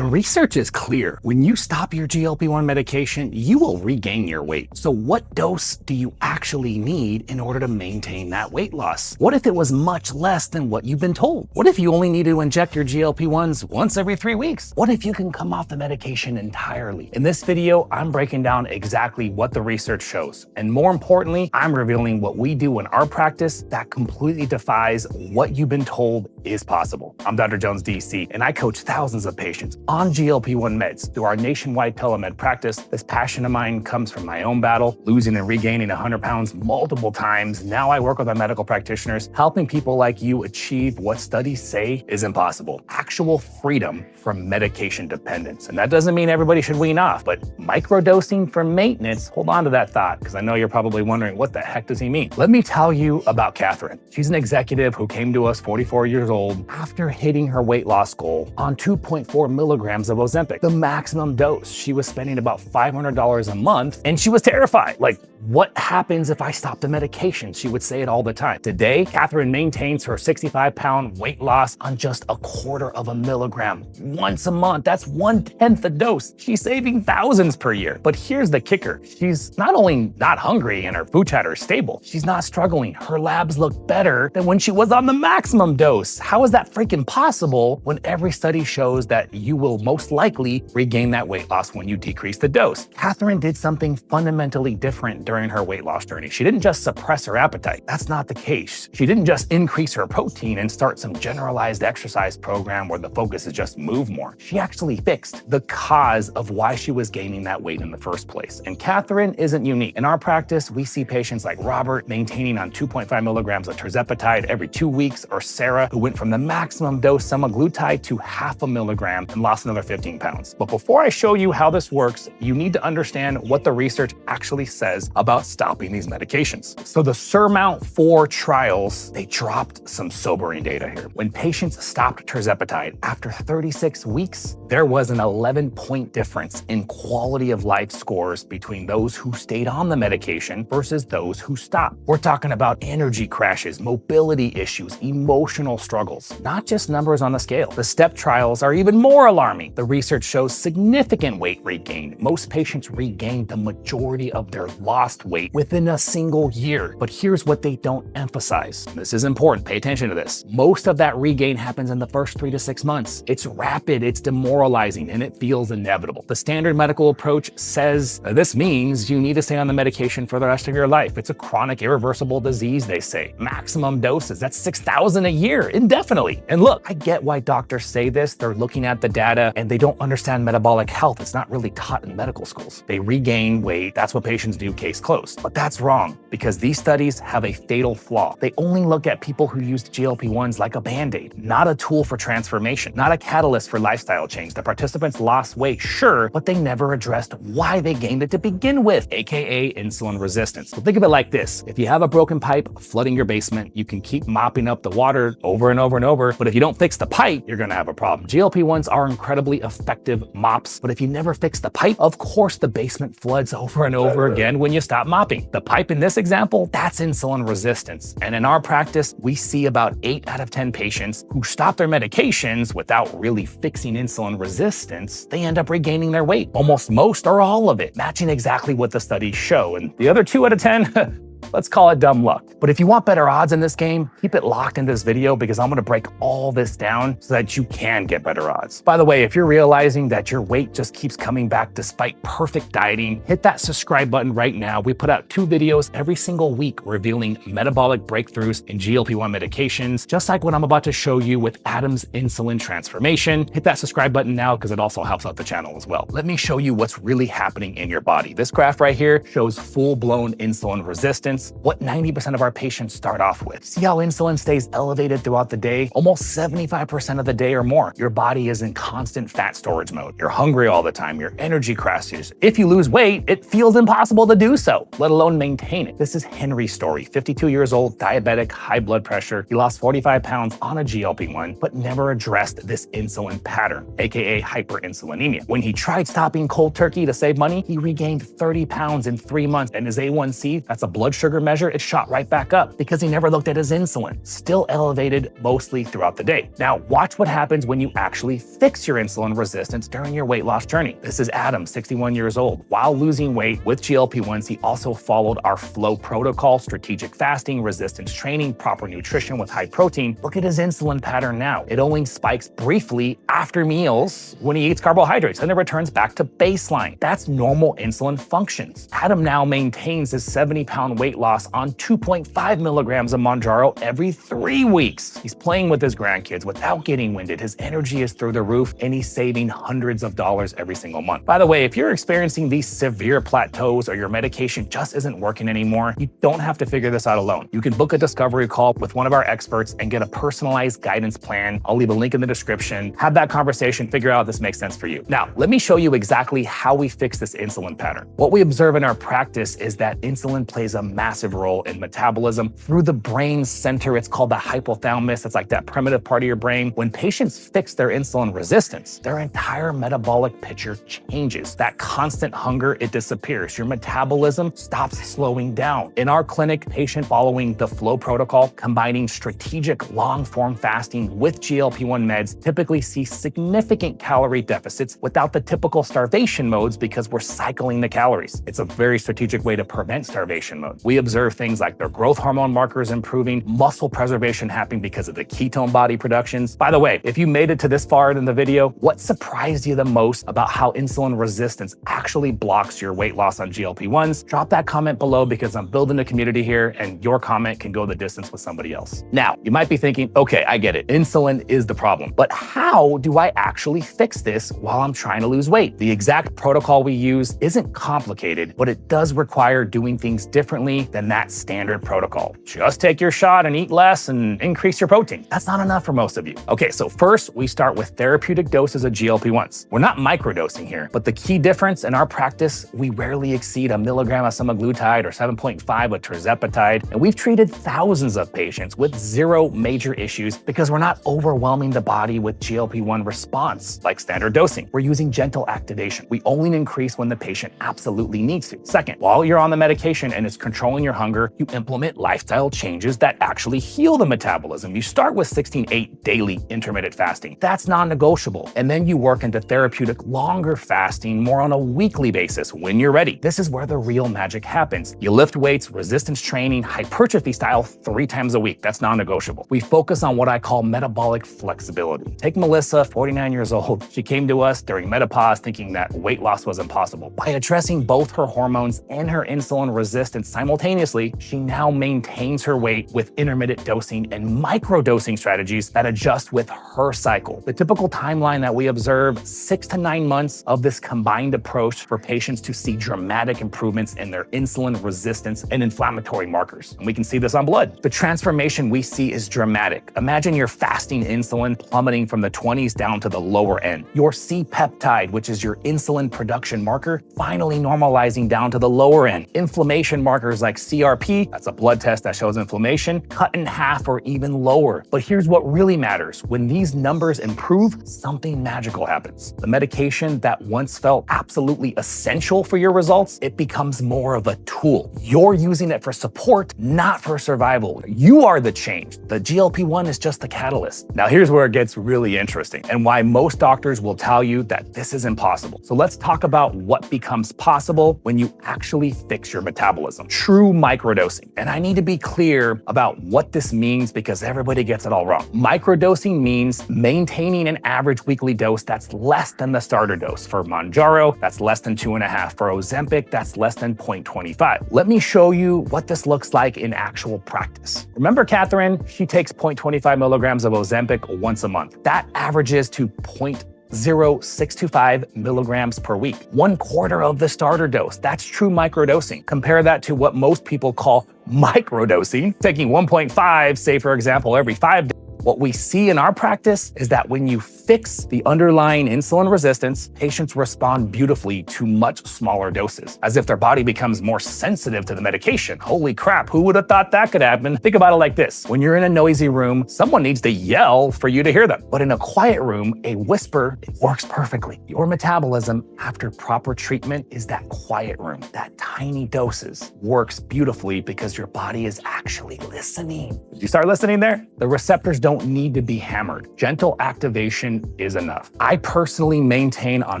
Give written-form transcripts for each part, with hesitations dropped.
The research is clear. When you stop your GLP-1 medication, you will regain your weight. So what dose do you actually need in order to maintain that weight loss? What if it was much less than what you've been told? What if you only need to inject your GLP-1s once every 3 weeks? What if you can come off the medication entirely? In this video, I'm breaking down exactly what the research shows. And more importantly, I'm revealing what we do in our practice that completely defies what you've been told is possible. I'm Dr. Jones, DC, and I coach thousands of patients on GLP-1 meds through our nationwide telemed practice. This passion of mine comes from my own battle, losing and regaining 100 pounds multiple times. Now I work with our medical practitioners, helping people like you achieve what studies say is impossible: actual freedom from medication dependence. And that doesn't mean everybody should wean off, but microdosing for maintenance, hold on to that thought, because I know you're probably wondering, what the heck does he mean? Let me tell you about Catherine. She's an executive who came to us 44 years old after hitting her weight loss goal on 2.4 milligrams of Ozempic, the maximum dose. She was spending about $500 a month, and she was terrified. Like, what happens if I stop the medication? She would say it all the time. Today, Catherine maintains her 65-pound weight loss on just 1/4 of a milligram once a month. That's 1/10 a dose. She's saving thousands per year. But here's the kicker. She's not only not hungry and her food chatter is stable, she's not struggling. Her labs look better than when she was on the maximum dose. How is that freaking possible when every study shows that you will most likely regain that weight loss when you decrease the dose? Catherine did something fundamentally different during her weight loss journey. She didn't just suppress her appetite. That's not the case. She didn't just increase her protein and start some generalized exercise program where the focus is just move more. She actually fixed the cause of why she was gaining that weight in the first place. And Catherine isn't unique. In our practice, we see patients like Robert maintaining on 2.5 milligrams of tirzepatide every 2 weeks, or Sarah, who went from the maximum dose semaglutide to 0.5 milligram and lost another 15 pounds. But before I show you how this works, you need to understand what the research actually says about stopping these medications. So the SURMOUNT-4 trials, they dropped some sobering data here. When patients stopped tirzepatide after 36 weeks, there was an 11-point difference in quality of life scores between those who stayed on the medication versus those who stopped. We're talking about energy crashes, mobility issues, emotional struggles, not just numbers on the scale. The STEP trials are even more alarming. The research shows significant weight regain. Most patients regained the majority of their lost weight within a single year. But here's what they don't emphasize. This is important. Pay attention to this. Most of that regain happens in the first 3 to 6 months. It's rapid, it's demoralizing, and it feels inevitable. The standard medical approach says this means you need to stay on the medication for the rest of your life. It's a chronic, irreversible disease, they say. Maximum doses, that's 6,000 a year, indefinitely. And look, I get why doctors say this. They're looking at the data and they don't understand metabolic health. It's not really taught in medical schools. They regain weight. That's what patients do, case closed. But that's wrong, because these studies have a fatal flaw. They only look at people who used GLP-1s like a Band-Aid, not a tool for transformation, not a catalyst for lifestyle change. The participants lost weight, sure, but they never addressed why they gained it to begin with, aka insulin resistance. So think of it like this. If you have a broken pipe flooding your basement, you can keep mopping up the water over and over and over, but if you don't fix the pipe, you're gonna have a problem. GLP-1s are incredibly effective mops, but if you never fix the pipe, of course the basement floods over and over again when you stop mopping. The pipe in this example, that's insulin resistance. And in our practice, we see about 8 out of 10 patients who stop their medications without really fixing insulin resistance. They end up regaining their weight, almost most or all of it, matching exactly what the studies show. And the other 2 out of 10, let's call it dumb luck. But if you want better odds in this game, keep it locked into this video, because I'm gonna break all this down so that you can get better odds. By the way, if you're realizing that your weight just keeps coming back despite perfect dieting, hit that subscribe button right now. We put out 2 videos every single week revealing metabolic breakthroughs in GLP-1 medications, just like what I'm about to show you with Adam's insulin transformation. Hit that subscribe button now, because it also helps out the channel as well. Let me show you what's really happening in your body. This graph right here shows full-blown insulin resistance, what 90% of our patients start off with. See how insulin stays elevated throughout the day? Almost 75% of the day or more. Your body is in constant fat storage mode. You're hungry all the time. Your energy crashes. If you lose weight, it feels impossible to do so, let alone maintain it. This is Henry's story. 52 years old, diabetic, high blood pressure. He lost 45 pounds on a GLP-1, but never addressed this insulin pattern, aka hyperinsulinemia. When he tried stopping cold turkey to save money, he regained 30 pounds in 3 months, and his A1C, that's a blood sugar sugar measure, it shot right back up because he never looked at his insulin, still elevated mostly throughout the day. Now, watch what happens when you actually fix your insulin resistance during your weight loss journey. This is Adam, 61 years old. While losing weight with GLP-1s, he also followed our flow protocol, strategic fasting, resistance training, proper nutrition with high protein. Look at his insulin pattern now. It only spikes briefly after meals when he eats carbohydrates, and it returns back to baseline. That's normal insulin functions. Adam now maintains his 70-pound weight loss on 2.5 milligrams of Mounjaro every 3 weeks. He's playing with his grandkids without getting winded. His energy is through the roof, and he's saving hundreds of dollars every single month. By the way, if you're experiencing these severe plateaus or your medication just isn't working anymore, you don't have to figure this out alone. You can book a discovery call with one of our experts and get a personalized guidance plan. I'll leave a link in the description. Have that conversation, figure out if this makes sense for you. Now, let me show you exactly how we fix this insulin pattern. What we observe in our practice is that insulin plays a massive role in metabolism through the brain center. It's called the hypothalamus. It's like that primitive part of your brain. When patients fix their insulin resistance, their entire metabolic picture changes. That constant hunger, it disappears. Your metabolism stops slowing down. In our clinic, patient following the flow protocol, combining strategic long-form fasting with GLP-1 meds, typically see significant calorie deficits without the typical starvation modes because we're cycling the calories. It's a very strategic way to prevent starvation mode. We observe things like their growth hormone markers improving, muscle preservation happening because of the ketone body productions. By the way, if you made it to this far in the video, what surprised you the most about how insulin resistance actually blocks your weight loss on GLP-1s? Drop that comment below because I'm building a community here and your comment can go the distance with somebody else. Now, you might be thinking, okay, I get it. Insulin is the problem, but how do I actually fix this while I'm trying to lose weight? The exact protocol we use isn't complicated, but it does require doing things differently than that standard protocol. Just take your shot and eat less and increase your protein. That's not enough for most of you. Okay, so first we start with therapeutic doses of GLP-1s. We're not microdosing here, but the key difference in our practice, we rarely exceed 1 milligram of semaglutide or 7.5 with tirzepatide, and we've treated thousands of patients with zero major issues because we're not overwhelming the body with GLP-1 response like standard dosing. We're using gentle activation. We only increase when the patient absolutely needs to. Second, while you're on the medication and it's controlling your hunger, you implement lifestyle changes that actually heal the metabolism. You start with 16/8 daily intermittent fasting. That's non-negotiable. And then you work into therapeutic longer fasting more on a weekly basis when you're ready. This is where the real magic happens. You lift weights, resistance training, hypertrophy style 3 times a week. That's non-negotiable. We focus on what I call metabolic flexibility. Take Melissa, 49 years old. She came to us during menopause thinking that weight loss was impossible. By addressing both her hormones and her insulin resistance simultaneously, she now maintains her weight with intermittent dosing and microdosing strategies that adjust with her cycle. The typical timeline that we observe, 6 to 9 months of this combined approach for patients to see dramatic improvements in their insulin resistance and inflammatory markers. And we can see this on blood. The transformation we see is dramatic. Imagine your fasting insulin plummeting from the 20s down to the lower end. Your C-peptide, which is your insulin production marker, finally normalizing down to the lower end. Inflammation markers like CRP, that's a blood test that shows inflammation, cut in half or even lower. But here's what really matters. When these numbers improve, something magical happens. The medication that once felt absolutely essential for your results, it becomes more of a tool. You're using it for support, not for survival. You are the change. The GLP-1 is just the catalyst. Now here's where it gets really interesting and why most doctors will tell you that this is impossible. So let's talk about what becomes possible when you actually fix your metabolism. True microdosing. And I need to be clear about what this means because everybody gets it all wrong. Microdosing means maintaining an average weekly dose that's less than the starter dose. For Mounjaro, that's less than 2.5. For Ozempic, that's less than 0.25. Let me show you what this looks like in actual practice. Remember Catherine? She takes 0.25 milligrams of Ozempic once a month. That averages to 0.0625 milligrams per week. 1/4 of the starter dose. That's true microdosing. Compare that to what most people call microdosing, taking 1.5, say for example, every 5 days. What we see in our practice is that when you fix the underlying insulin resistance, patients respond beautifully to much smaller doses, as if their body becomes more sensitive to the medication. Holy crap, who would have thought that could happen? Think about it like this. When you're in a noisy room, someone needs to yell for you to hear them. But in a quiet room, a whisper, it works perfectly. Your metabolism after proper treatment is that quiet room. That tiny doses works beautifully because your body is actually listening. Did you start listening there? The receptors don't need to be hammered. Gentle activation is enough. I personally maintain on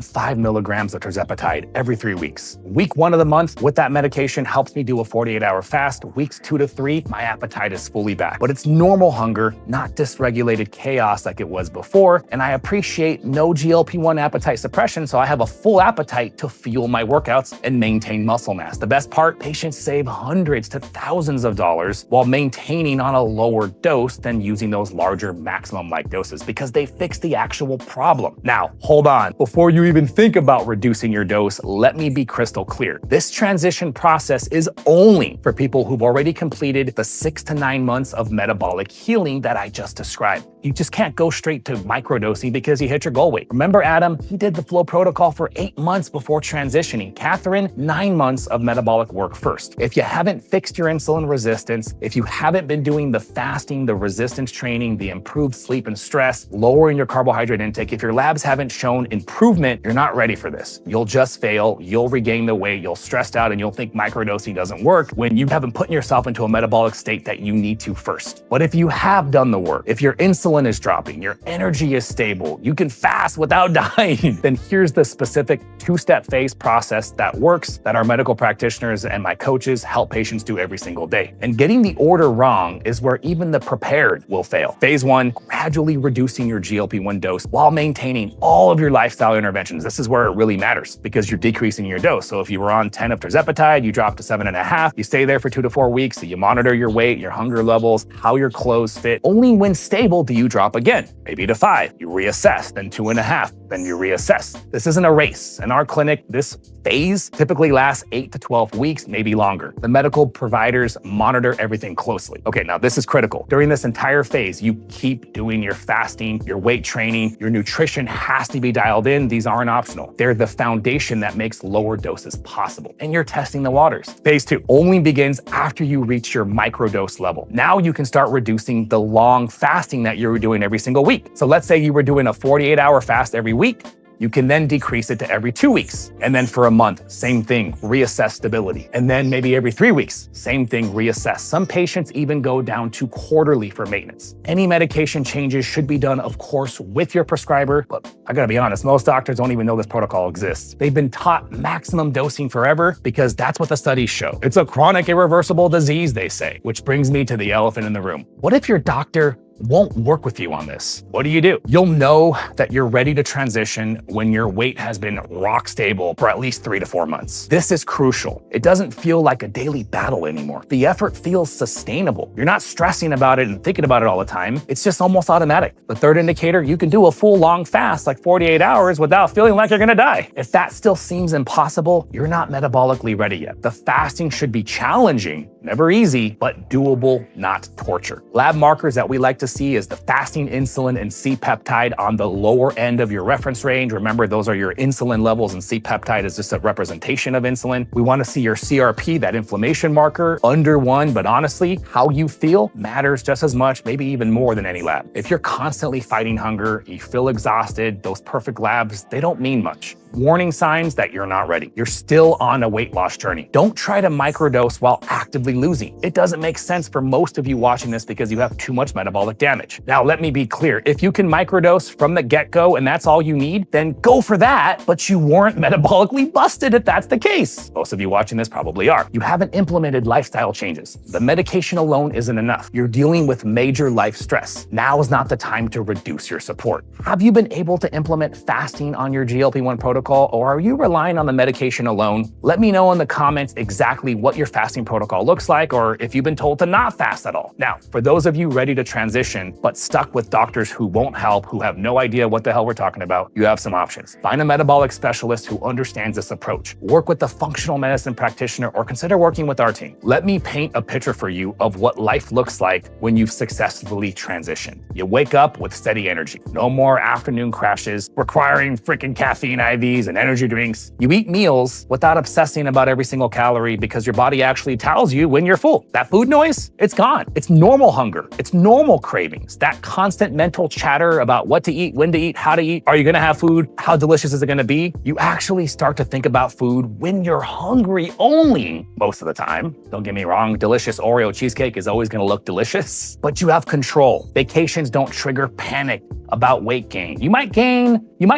5 milligrams of tirzepatide every 3 weeks. Week 1 of the month with that medication helps me do a 48-hour fast. Weeks 2 to 3, my appetite is fully back. But it's normal hunger, not dysregulated chaos like it was before. And I appreciate no GLP-1 appetite suppression, so I have a full appetite to fuel my workouts and maintain muscle mass. The best part, patients save hundreds to thousands of dollars while maintaining on a lower dose than using those larger maximum-like doses because they fix the actual problem. Now, hold on. Before you even think about reducing your dose, let me be crystal clear. This transition process is only for people who've already completed the 6 to 9 months of metabolic healing that I just described. You just can't go straight to microdosing because you hit your goal weight. Remember Adam? He did the flow protocol for 8 months before transitioning. Catherine, 9 months of metabolic work first. If you haven't fixed your insulin resistance, if you haven't been doing the fasting, the resistance training, the improved sleep and stress, lowering your carbohydrate intake, if your labs haven't shown improvement, you're not ready for this. You'll just fail, you'll regain the weight, you'll stress out, and you'll think microdosing doesn't work when you haven't put yourself into a metabolic state that you need to first. But if you have done the work, if your insulin is dropping, your energy is stable, you can fast without dying, then here's the specific 2-step phase process that works that our medical practitioners and my coaches help patients do every single day. And getting the order wrong is where even the prepared will fail. Phase 1, gradually reducing your GLP-1 dose while maintaining all of your lifestyle interventions. This is where it really matters because you're decreasing your dose. So if you were on 10 of tirzepatide, you drop to 7.5, you stay there for 2 to 4 weeks, so you monitor your weight, your hunger levels, how your clothes fit. Only when stable do you drop again, maybe to 5, you reassess, then 2.5, then you reassess. This isn't a race. In our clinic, this phase typically lasts 8 to 12 weeks, maybe longer. The medical providers monitor everything closely. Okay, now this is critical. During this entire phase, you keep doing your fasting, your weight training, your nutrition has to be dialed in. These aren't optional. They're the foundation that makes lower doses possible. And you're testing the waters. Phase 2 only begins after you reach your microdose level. Now you can start reducing the long fasting that you're doing every single week. So let's say you were doing a 48-hour fast every week. You can then decrease it to every 2 weeks. And then for a month, same thing, reassess stability. And then maybe every 3 weeks, same thing, reassess. Some patients even go down to quarterly for maintenance. Any medication changes should be done, of course, with your prescriber. But I gotta be honest, most doctors don't even know this protocol exists. They've been taught maximum dosing forever because that's what the studies show. It's a chronic irreversible disease, they say, which brings me to the elephant in the room. What if your doctor won't work with you on this? What do? You'll know that you're ready to transition when your weight has been rock stable for at least 3 to 4 months. This is crucial. It doesn't feel like a daily battle anymore. The effort feels sustainable. You're not stressing about it and thinking about it all the time. It's just almost automatic. The third indicator, you can do a full long fast like 48 hours without feeling like you're gonna die. If that still seems impossible, you're not metabolically ready yet. The fasting should be challenging, never easy, but doable, not torture. Lab markers that we like to see is the fasting insulin and C-peptide on the lower end of your reference range. Remember, those are your insulin levels and C-peptide is just a representation of insulin. We want to see your CRP, that inflammation marker, under 1, but honestly, how you feel matters just as much, maybe even more than any lab. If you're constantly fighting hunger, you feel exhausted, those perfect labs, they don't mean much. Warning signs that you're not ready. You're still on a weight loss journey. Don't try to microdose while actively losing. It doesn't make sense for most of you watching this because you have too much metabolic damage. Now, let me be clear. If you can microdose from the get-go and that's all you need, then go for that, but you weren't metabolically busted if that's the case. Most of you watching this probably are. You haven't implemented lifestyle changes. The medication alone isn't enough. You're dealing with major life stress. Now is not the time to reduce your support. Have you been able to implement fasting on your GLP-1 protocol protocol, or are you relying on the medication alone? Let me know in the comments exactly what your fasting protocol looks like, or if you've been told to not fast at all. Now, for those of you ready to transition, but stuck with doctors who won't help, who have no idea what the hell we're talking about, you have some options. Find a metabolic specialist who understands this approach. Work with a functional medicine practitioner, or consider working with our team. Let me paint a picture for you of what life looks like when you've successfully transitioned. You wake up with steady energy. No more afternoon crashes requiring freaking caffeine IVs and energy drinks. You eat meals without obsessing about every single calorie because your body actually tells you when you're full. That food noise, it's gone. It's normal hunger. It's normal cravings. That constant mental chatter about what to eat, when to eat, how to eat. Are you gonna have food? How delicious is it gonna be? You actually start to think about food when you're hungry only most of the time. Don't get me wrong, delicious Oreo cheesecake is always gonna look delicious, but you have control. Vacations don't trigger panic about weight gain. You might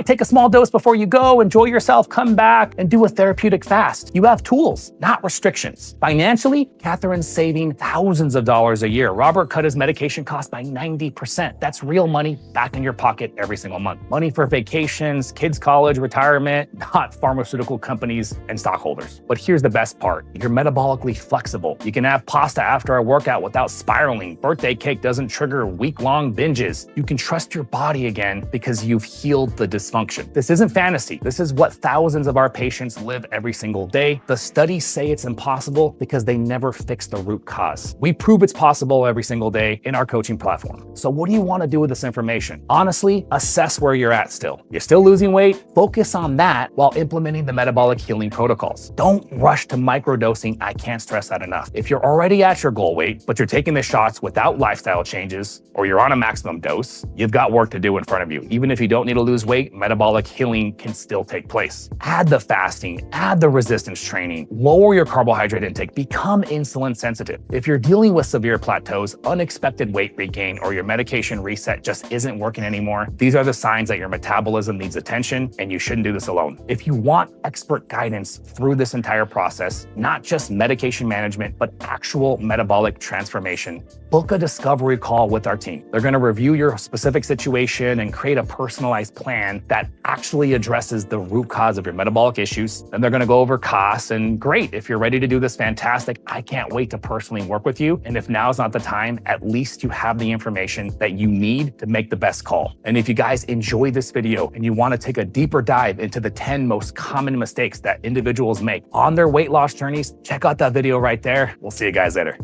take a small dose before you go, enjoy yourself, come back, and do a therapeutic fast. You have tools, not restrictions. Financially, Catherine's saving thousands of dollars a year. Robert cut his medication costs by 90%. That's real money back in your pocket every single month. Money for vacations, kids' college, retirement, not pharmaceutical companies and stockholders. But here's the best part. You're metabolically flexible. You can have pasta after a workout without spiraling. Birthday cake doesn't trigger week-long binges. You can trust your body again because you've healed the dysfunction. This isn't fantasy. This is what thousands of our patients live every single day. The studies say it's impossible because they never fix the root cause. We prove it's possible every single day in our coaching platform. So what do you want to do with this information? Honestly, assess where you're at still. You're still losing weight? Focus on that while implementing the metabolic healing protocols. Don't rush to microdosing. I can't stress that enough. If you're already at your goal weight, but you're taking the shots without lifestyle changes, or you're on a maximum dose, you've got work to do in front of you. Even if you don't need to lose weight, metabolic healing can still take place. Add the fasting, add the resistance training, lower your carbohydrate intake, become insulin sensitive. If you're dealing with severe plateaus, unexpected weight regain, or your medication reset just isn't working anymore, these are the signs that your metabolism needs attention, and you shouldn't do this alone. If you want expert guidance through this entire process, not just medication management, but actual metabolic transformation, book a discovery call with our team. They're gonna review your specific situation and create a personalized plan that actually addresses the root cause of your metabolic issues. And they're gonna go over costs, and great, if you're ready to do this, fantastic. I can't wait to personally work with you. And if now's not the time, at least you have the information that you need to make the best call. And if you guys enjoy this video and you wanna take a deeper dive into the 10 most common mistakes that individuals make on their weight loss journeys, check out that video right there. We'll see you guys later.